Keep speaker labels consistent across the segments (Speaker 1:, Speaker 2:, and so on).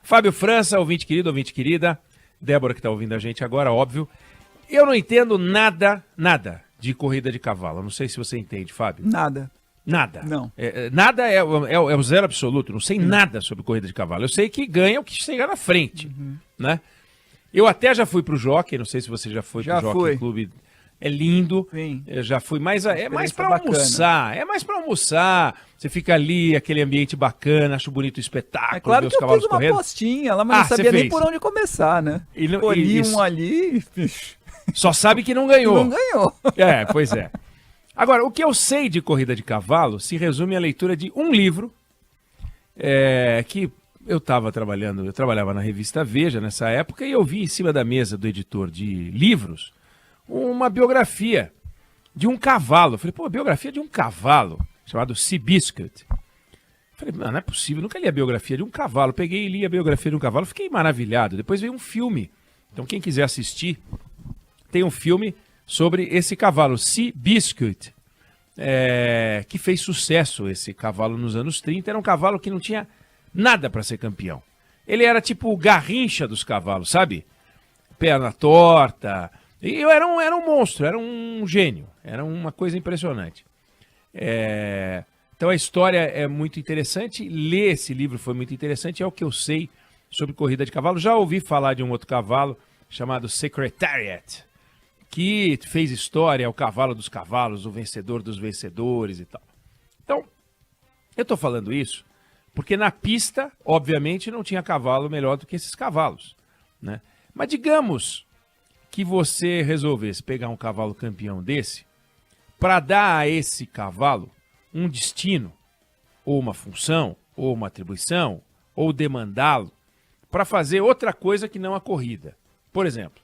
Speaker 1: Fábio França, ouvinte querido, ouvinte querida. Débora que está ouvindo a gente agora, óbvio. Eu não entendo nada de corrida de cavalo. Não sei se você entende, Fábio.
Speaker 2: Nada.
Speaker 1: Nada.
Speaker 2: Não.
Speaker 1: Nada é o zero absoluto. Não sei nada sobre corrida de cavalo. Eu sei que ganha o que chegar na frente, né? Eu até já fui pro Jockey, não sei se você já foi pro Jockey Clube. É lindo.
Speaker 2: Sim.
Speaker 1: Eu já fui, mas é mais para
Speaker 2: bacana.
Speaker 1: almoçar. É mais para almoçar. Você fica ali, aquele ambiente bacana, acho bonito o espetáculo,
Speaker 2: É claro
Speaker 1: ver os
Speaker 2: que eu
Speaker 1: cavalos
Speaker 2: fiz uma
Speaker 1: correndo.
Speaker 2: apostinha lá, mas não sabia nem por onde começar, né?
Speaker 1: Escolhi
Speaker 2: um ali.
Speaker 1: Só sabe que não ganhou.
Speaker 2: Não ganhou.
Speaker 1: Pois é. Agora, o que eu sei de corrida de cavalo se resume à leitura de um livro que eu trabalhava na revista Veja nessa época e eu vi em cima da mesa do editor de livros uma biografia de um cavalo. Eu falei, biografia de um cavalo, chamado Seabiscuit. Falei, não é possível, nunca li a biografia de um cavalo. Peguei e li a biografia de um cavalo, fiquei maravilhado. Depois veio um filme. Então quem quiser assistir, tem um filme sobre esse cavalo, Seabiscuit, que fez sucesso esse cavalo nos anos 30. Era um cavalo que não tinha nada para ser campeão. Ele era tipo o Garrincha dos cavalos, sabe? Perna torta. E eu era um monstro, era um gênio. Era uma coisa impressionante. Então a história é muito interessante. Ler esse livro foi muito interessante. É o que eu sei sobre corrida de cavalo. Já ouvi falar de um outro cavalo chamado Secretariat, que fez história, é o cavalo dos cavalos, o vencedor dos vencedores e tal. Então, eu estou falando isso porque na pista, obviamente, não tinha cavalo melhor do que esses cavalos, né? Mas digamos que você resolvesse pegar um cavalo campeão desse para dar a esse cavalo um destino, ou uma função, ou uma atribuição, ou demandá-lo para fazer outra coisa que não a corrida. Por exemplo,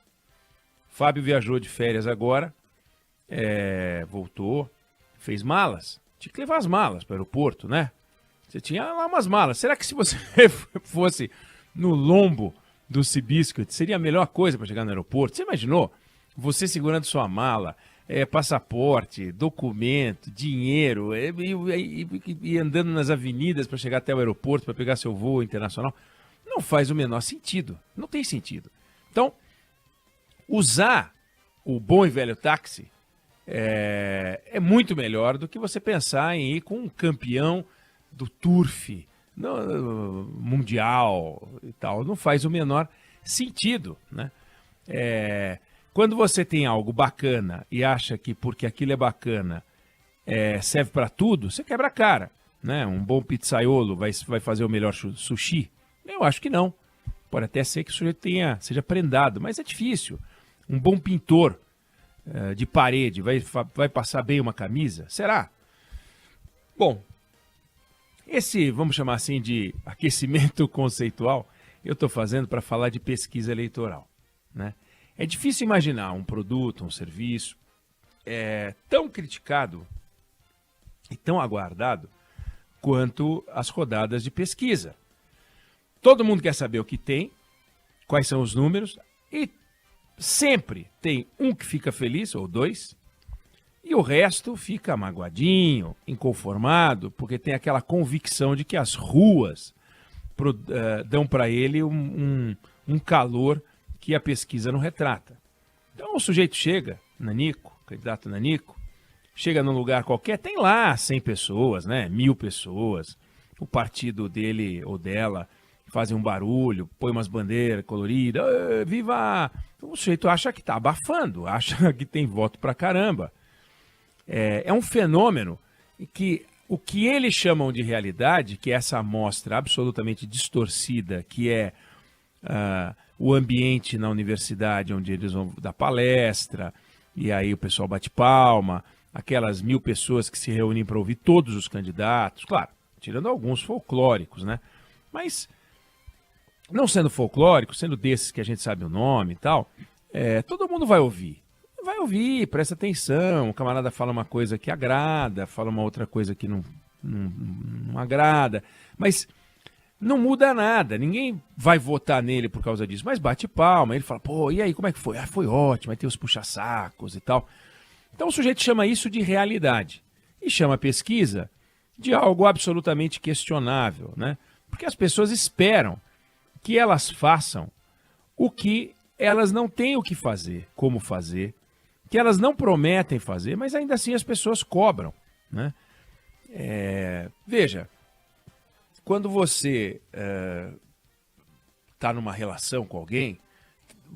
Speaker 1: Fábio viajou de férias agora, voltou, fez malas. Tinha que levar as malas para o aeroporto, né? Você tinha lá umas malas. Será que se você fosse no lombo do Seabiscuit, seria a melhor coisa para chegar no aeroporto? Você imaginou? Você segurando sua mala, passaporte, documento, dinheiro, e andando nas avenidas para chegar até o aeroporto, para pegar seu voo internacional. Não faz o menor sentido. Não tem sentido. Então, usar o bom e velho táxi é muito melhor do que você pensar em ir com um campeão do turf mundial e tal. Não faz o menor sentido, né? Quando você tem algo bacana e acha que porque aquilo é bacana serve para tudo, você quebra a cara, né? Um bom pizzaiolo vai fazer o melhor sushi? Eu acho que não. Pode até ser que o sujeito seja prendado, mas é difícil. Um bom pintor de parede vai passar bem uma camisa? Será? Bom, esse, vamos chamar assim, de aquecimento conceitual, eu estou fazendo para falar de pesquisa eleitoral, né? É difícil imaginar um produto, um serviço tão criticado e tão aguardado quanto as rodadas de pesquisa. Todo mundo quer saber o que tem, quais são os números, e sempre tem um que fica feliz, ou dois, e o resto fica magoadinho, inconformado, porque tem aquela convicção de que as ruas dão para ele um calor que a pesquisa não retrata. Então o sujeito chega, Nanico, candidato Nanico, chega num lugar qualquer, tem lá 100 pessoas, né, 1000 pessoas, o partido dele ou dela fazem um barulho, põe umas bandeiras coloridas, viva! O sujeito acha que está abafando, acha que tem voto pra caramba. É um fenômeno que o que eles chamam de realidade, que é essa amostra absolutamente distorcida, que é o ambiente na universidade onde eles vão dar palestra, e aí o pessoal bate palma, aquelas 1000 pessoas que se reúnem para ouvir todos os candidatos, claro, tirando alguns folclóricos, né? Mas não sendo folclórico, sendo desses que a gente sabe o nome e tal, todo mundo vai ouvir. Vai ouvir, presta atenção, o camarada fala uma coisa que agrada, fala uma outra coisa que não agrada, mas não muda nada, ninguém vai votar nele por causa disso, mas bate palma, ele fala, e aí, como é que foi? Foi ótimo, aí tem os puxa-sacos e tal. Então o sujeito chama isso de realidade e chama a pesquisa de algo absolutamente questionável, né? Porque as pessoas esperam que elas façam o que elas não têm o que fazer, como fazer, que elas não prometem fazer, mas ainda assim as pessoas cobram, né? Veja, quando você está numa relação com alguém,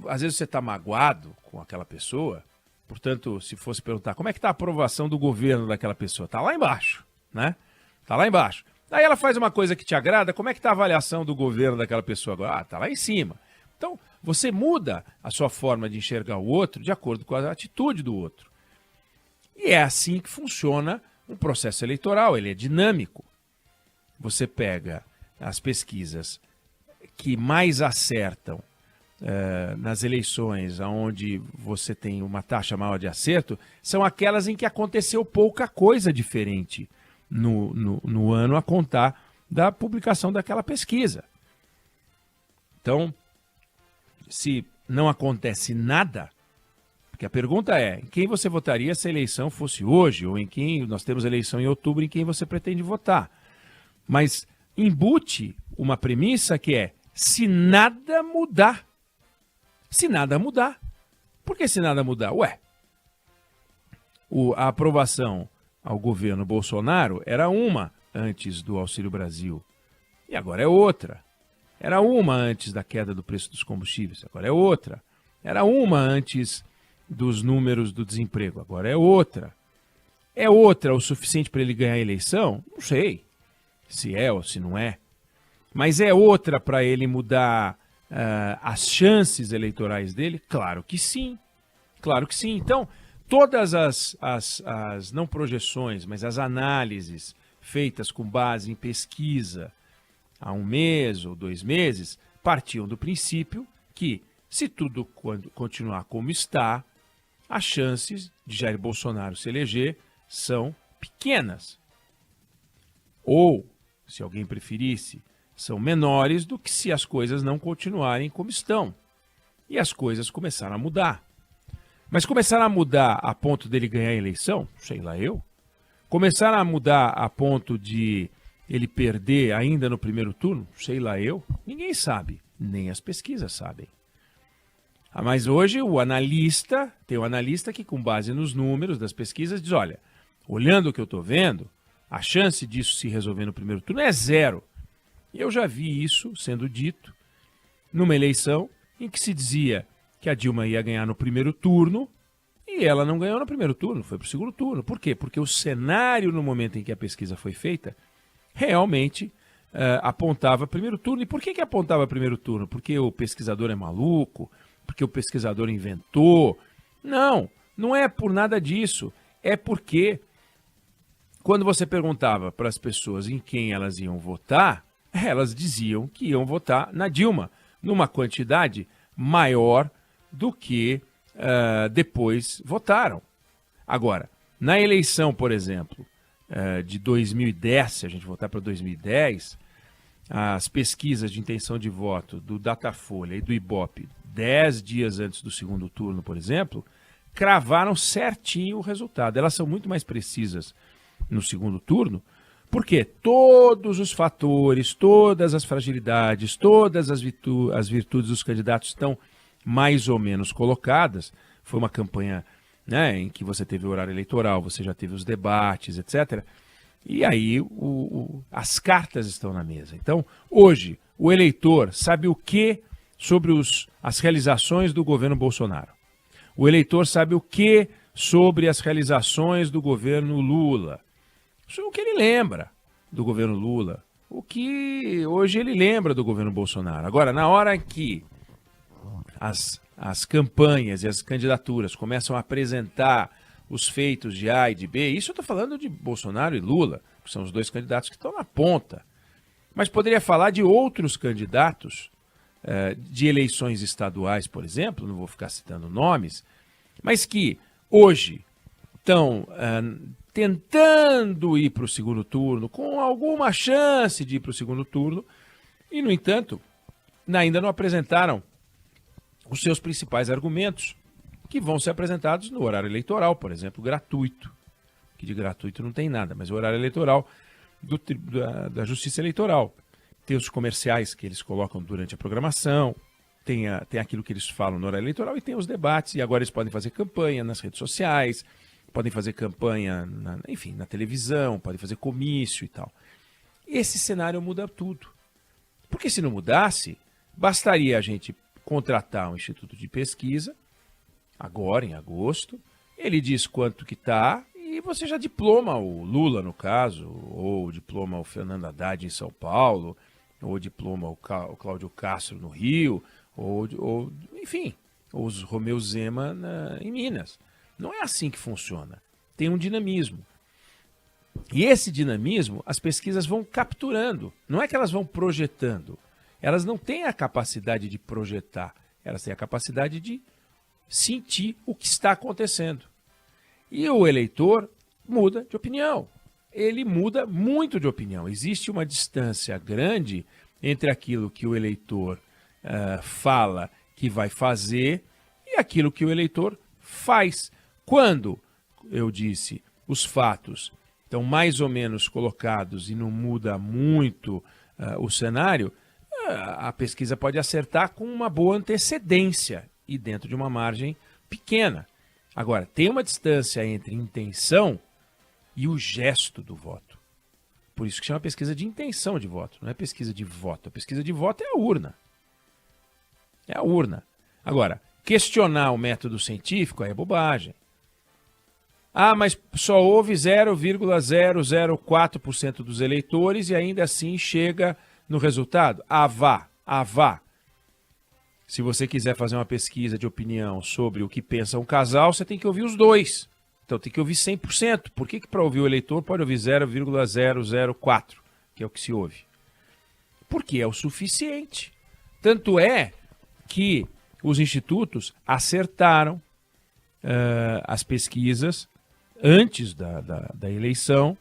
Speaker 1: às vezes você está magoado com aquela pessoa, portanto, se fosse perguntar como é que está a aprovação do governo daquela pessoa, está lá embaixo, né? Está lá embaixo. Aí ela faz uma coisa que te agrada, como é que está a avaliação do governo daquela pessoa agora? Ah, está lá em cima. Então, você muda a sua forma de enxergar o outro de acordo com a atitude do outro. E é assim que funciona um processo eleitoral, ele é dinâmico. Você pega as pesquisas que mais acertam nas eleições, onde você tem uma taxa maior de acerto, são aquelas em que aconteceu pouca coisa diferente no ano a contar da publicação daquela pesquisa. Então, se não acontece nada, porque a pergunta é, em quem você votaria se a eleição fosse hoje, ou em quem, nós temos eleição em outubro, em quem você pretende votar. Mas embute uma premissa que é, se nada mudar. Se nada mudar. Por que se nada mudar? Ué, a aprovação ao governo Bolsonaro era uma antes do Auxílio Brasil, e agora é outra. Era uma antes da queda do preço dos combustíveis, agora é outra. Era uma antes dos números do desemprego, agora é outra. É outra o suficiente para ele ganhar a eleição? Não sei se é ou se não é. Mas é outra para ele mudar as chances eleitorais dele? Claro que sim. Claro que sim. Então, todas as não projeções, mas as análises feitas com base em pesquisa há 1 mês ou 2 meses, partiam do princípio que, se tudo continuar como está, as chances de Jair Bolsonaro se eleger são pequenas. Ou, se alguém preferisse, são menores do que se as coisas não continuarem como estão. E as coisas começaram a mudar. Mas começaram a mudar a ponto dele ganhar a eleição? Sei lá eu. Começaram a mudar a ponto de ele perder ainda no primeiro turno? Sei lá eu. Ninguém sabe. Nem as pesquisas sabem. Mas hoje tem um analista que, com base nos números das pesquisas, diz, olha, olhando o que eu estou vendo, a chance disso se resolver no primeiro turno é 0. E eu já vi isso sendo dito numa eleição em que se dizia que a Dilma ia ganhar no primeiro turno e ela não ganhou no primeiro turno, foi para o segundo turno. Por quê? Porque o cenário no momento em que a pesquisa foi feita realmente apontava primeiro turno. E por que apontava primeiro turno? Porque o pesquisador é maluco? Porque o pesquisador inventou? Não, não é por nada disso. É porque quando você perguntava para as pessoas em quem elas iam votar, elas diziam que iam votar na Dilma, numa quantidade maior do que depois votaram. Agora, na eleição, por exemplo, de 2010, se a gente voltar para 2010, as pesquisas de intenção de voto do Datafolha e do Ibope, 10 dias antes do segundo turno, por exemplo, cravaram certinho o resultado. Elas são muito mais precisas no segundo turno, porque todos os fatores, todas as fragilidades, todas as virtudes dos candidatos estão mais ou menos colocadas. Foi uma campanha, né, em que você teve o horário eleitoral, você já teve os debates, etc. E aí as cartas estão na mesa. Então, hoje, o eleitor sabe o que sobre as realizações do governo Bolsonaro. O eleitor sabe o que sobre as realizações do governo Lula. Isso é o que ele lembra do governo Lula, o que hoje ele lembra do governo Bolsonaro. Agora, na hora que as campanhas e as candidaturas começam a apresentar os feitos de A e de B, isso eu estou falando de Bolsonaro e Lula, que são os 2 candidatos que estão na ponta. Mas poderia falar de outros candidatos de eleições estaduais, por exemplo, não vou ficar citando nomes, mas que hoje estão tentando ir para o segundo turno, com alguma chance de ir para o segundo turno, e, no entanto, ainda não apresentaram os seus principais argumentos, que vão ser apresentados no horário eleitoral, por exemplo, gratuito, que de gratuito não tem nada, mas o horário eleitoral da Justiça Eleitoral. tem os comerciais que eles colocam durante a programação, tem aquilo que eles falam no horário eleitoral e tem os debates. E agora eles podem fazer campanha nas redes sociais, podem fazer campanha, enfim, na televisão, podem fazer comício e tal. Esse cenário muda tudo. Porque se não mudasse, bastaria a gente contratar um instituto de pesquisa, agora em agosto, ele diz quanto que está e você já diploma o Lula, no caso, ou diploma o Fernando Haddad em São Paulo, ou diploma o Cláudio Castro no Rio, ou enfim, os Romeu Zema em Minas. Não é assim que funciona. Tem um dinamismo. E esse dinamismo, as pesquisas vão capturando. Não é que elas vão projetando. Elas não têm a capacidade de projetar. Elas têm a capacidade de sentir o que está acontecendo. E o eleitor muda de opinião. Ele muda muito de opinião. Existe uma distância grande entre aquilo que o eleitor fala que vai fazer e aquilo que o eleitor faz. Quando, eu disse, os fatos estão mais ou menos colocados e não muda muito o cenário, a pesquisa pode acertar com uma boa antecedência e dentro de uma margem pequena. Agora, tem uma distância entre intenção e o gesto do voto. Por isso que chama pesquisa de intenção de voto, não é pesquisa de voto. A pesquisa de voto é a urna. É a urna. Agora, questionar o método científico aí é bobagem. Ah, mas só houve 0,004% dos eleitores e ainda assim chega no resultado? Vá. Se você quiser fazer uma pesquisa de opinião sobre o que pensa um casal, você tem que ouvir os dois. Então tem que ouvir 100%. Por que para ouvir o eleitor pode ouvir 0,004, que é o que se ouve? Porque é o suficiente. Tanto é que os institutos acertaram as pesquisas antes da eleição,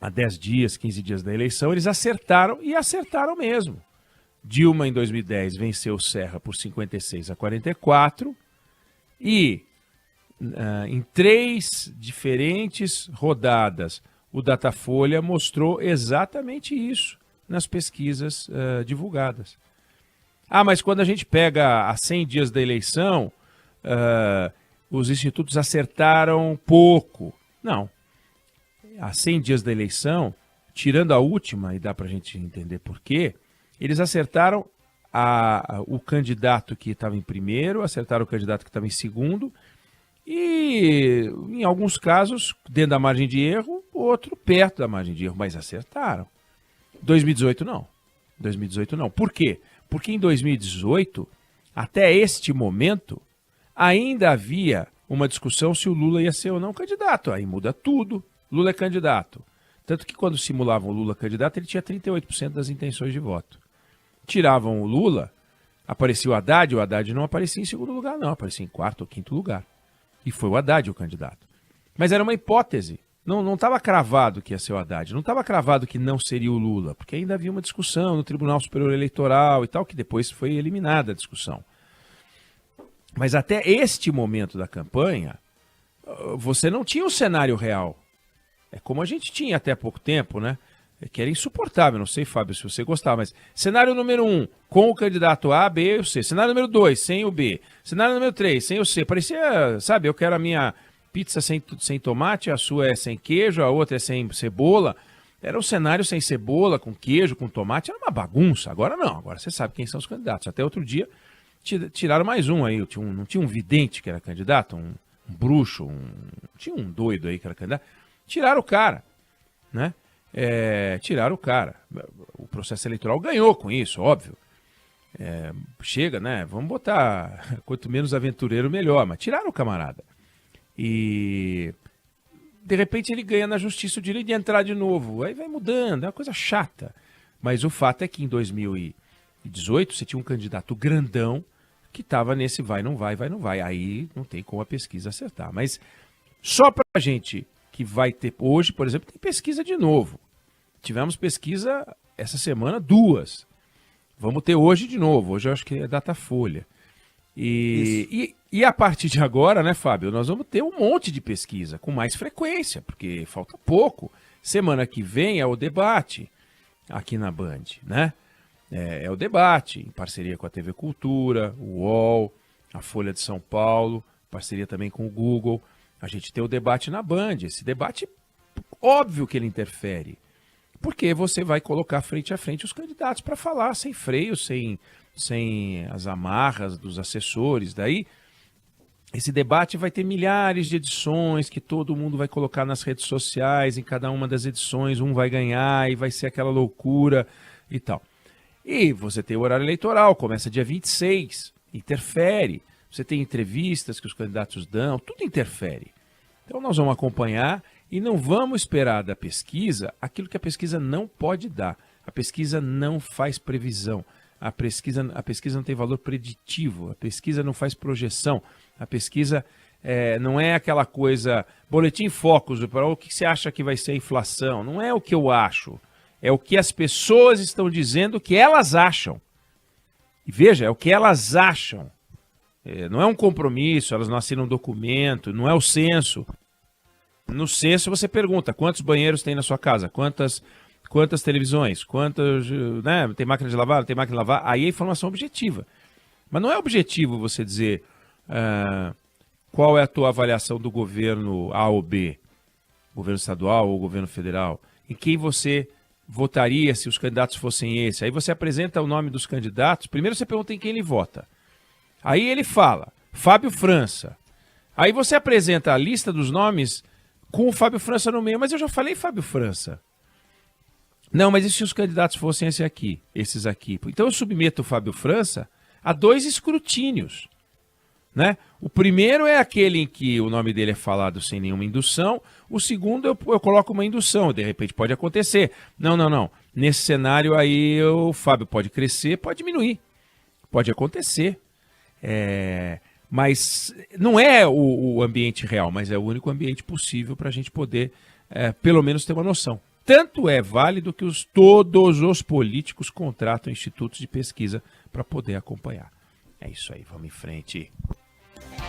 Speaker 1: há 10 dias, 15 dias da eleição, eles acertaram e acertaram mesmo. Dilma, em 2010, venceu Serra por 56-44 e em 3 diferentes rodadas o Datafolha mostrou exatamente isso nas pesquisas divulgadas. Ah, mas quando a gente pega a 100 dias da eleição, os institutos acertaram pouco. Não. Há 100 dias da eleição, tirando a última, e dá para a gente entender por quê, eles acertaram o candidato que estava em primeiro, acertaram o candidato que estava em segundo, e em alguns casos, dentro da margem de erro, outro perto da margem de erro, mas acertaram. 2018 não. 2018 não. Por quê? Porque em 2018, até este momento, ainda havia uma discussão se o Lula ia ser ou não candidato. Aí muda tudo. Lula é candidato. Tanto que quando simulavam o Lula candidato, ele tinha 38% das intenções de voto. Tiravam o Lula, aparecia o Haddad não aparecia em segundo lugar, não. Aparecia em quarto ou quinto lugar. E foi o Haddad o candidato. Mas era uma hipótese. Não estava cravado que ia ser o Haddad. Não estava cravado que não seria o Lula. Porque ainda havia uma discussão no Tribunal Superior Eleitoral e tal, que depois foi eliminada a discussão. Mas até este momento da campanha, você não tinha o cenário real. É como a gente tinha até há pouco tempo, né? Que era insuportável, não sei, Fábio, se você gostava, mas cenário número 1, com o candidato A, B e o C. Cenário número 2, sem o B. Cenário número 3, sem o C. Parecia, sabe, eu quero a minha pizza sem tomate, a sua é sem queijo, a outra é sem cebola. Era um cenário sem cebola, com queijo, com tomate, era uma bagunça. Agora não, agora você sabe quem são os candidatos. Até outro dia tiraram mais um aí, não tinha um vidente que era candidato, um bruxo, tinha um doido aí que era candidato. Tiraram o cara, né? Tiraram o cara. O processo eleitoral ganhou com isso, óbvio. Chega, né? Vamos botar quanto menos aventureiro, melhor. Mas tiraram o camarada. E de repente ele ganha na justiça o direito de entrar de novo. Aí vai mudando, é uma coisa chata. Mas o fato é que em 2018 você tinha um candidato grandão que estava nesse vai, não vai, vai, não vai. Aí não tem como a pesquisa acertar. Mas só para a gente que vai ter hoje, por exemplo, tem pesquisa de novo. Tivemos pesquisa essa semana, 2. Vamos ter hoje de novo. Hoje eu acho que é Datafolha. E a partir de agora, né, Fábio, nós vamos ter um monte de pesquisa com mais frequência, porque falta pouco. Semana que vem é o debate. aqui na Band, né? É o debate, em parceria com a TV Cultura, o UOL, a Folha de São Paulo, parceria também com o Google. A gente tem o debate na Band. Esse debate, óbvio que ele interfere, porque você vai colocar frente a frente os candidatos para falar sem freio, sem as amarras dos assessores. Daí, esse debate vai ter milhares de edições que todo mundo vai colocar nas redes sociais, em cada uma das edições um vai ganhar e vai ser aquela loucura e tal. E você tem o horário eleitoral, começa dia 26, interfere. Você tem entrevistas que os candidatos dão, tudo interfere. Então nós vamos acompanhar e não vamos esperar da pesquisa aquilo que a pesquisa não pode dar. A pesquisa não faz previsão. A pesquisa não tem valor preditivo. A pesquisa não faz projeção. A pesquisa não é aquela coisa... Boletim Focus, para o que você acha que vai ser a inflação? Não é o que eu acho. É o que as pessoas estão dizendo que elas acham. E veja, é o que elas acham. Não é um compromisso, elas não assinam um documento, não é o censo. No censo você pergunta quantos banheiros tem na sua casa, quantas televisões, quantas, né, tem máquina de lavar, não tem máquina de lavar. Aí é informação objetiva. Mas não é objetivo você dizer qual é a tua avaliação do governo A ou B, governo estadual ou governo federal, em quem você votaria se os candidatos fossem esse. Aí você apresenta o nome dos candidatos, primeiro você pergunta em quem ele vota. Aí ele fala, Fábio França. Aí você apresenta a lista dos nomes com o Fábio França no meio. Mas eu já falei Fábio França. Não, mas e se os candidatos fossem esses aqui? Então eu submeto o Fábio França a 2 escrutínios. Né? O primeiro é aquele em que o nome dele é falado sem nenhuma indução. O segundo eu coloco uma indução. De repente pode acontecer. Não. Nesse cenário aí o Fábio pode crescer, pode diminuir. Pode acontecer. Mas não é o ambiente real, mas é o único ambiente possível para a gente poder, pelo menos, ter uma noção. Tanto é válido que todos os políticos contratam institutos de pesquisa para poder acompanhar. É isso aí, vamos em frente.